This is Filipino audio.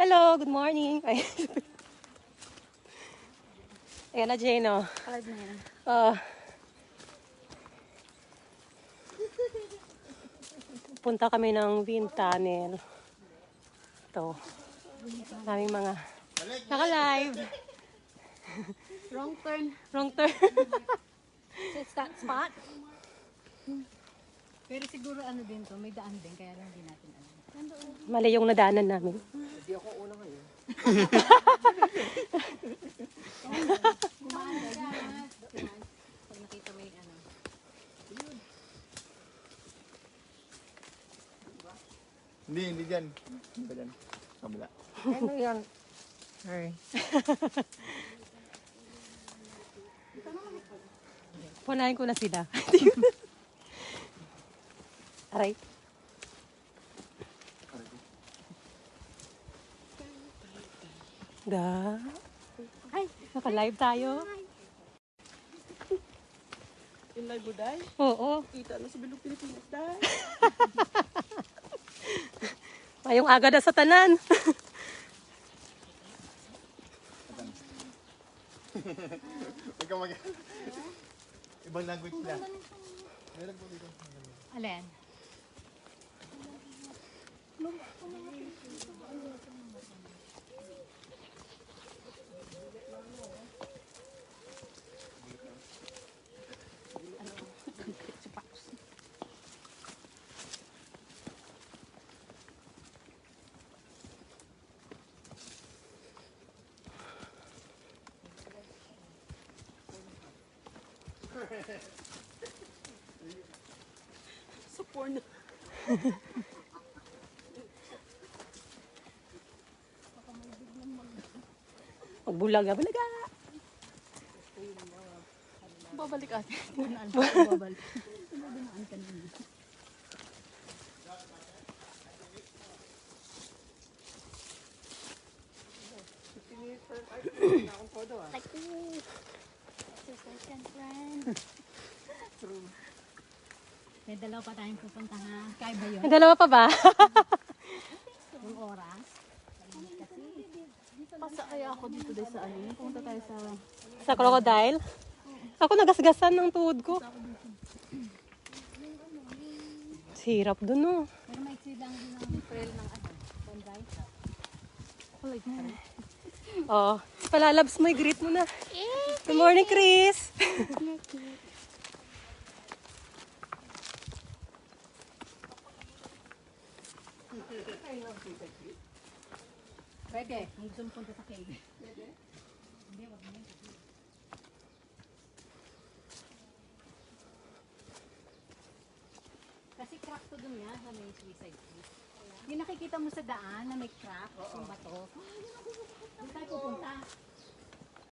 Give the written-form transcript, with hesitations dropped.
Hello, good morning. Ay. Ayan na, Jane, oh. Hard na yan. Punta kami ng wind tunnel. Ito. Naming mga naka-live. Wrong turn. Wrong turn. So it's that spot. Pero siguro ano din to, may daan din, kaya lang din natin alam. Mali yung nadaanan namin. Hindi ako una ngayon. Kumaan ka dyan. Pag nakita mo yung ano. Hindi dyan. Hindi ba dyan? Kabila. Ano yan? Sorry. Punahin ko na sila. Aray. Da. Ay, naka-live tayo. In live mo, Day? Oo. Kita na sa Bilog Pilipinas, Day. Ngayong aga na sa tanan. Huwag ka Ibang language na. Meron po dito. Alin? Sa porn. Magbulaga, bulaga. Babalik ate. Babalik. Dinaan ka naman. Like, ooh, exercise yan, friend. May dalawa pa tayong pupuntahan. Kaya ba yun? May dalawa pa ba? Yung oras? Pasa kaya ako dito, Day, sa ano? Pumunta tayo sa... Sa crocodile? Ako nagasgasan ng tuhod ko. Hirap dun, no? Pero may lang din ang trail ng ano. Banday. Oh, palalabs mo, i-greet mo na. Good morning, Chris. Pwede. Kung gusto mo punta sa cave. Pwede? Hindi, wag mo. Kasi crack to dun yan sa may suicide cliff. Yung nakikita mo sa daan na may crack, yung bato. Doon tayo pupunta.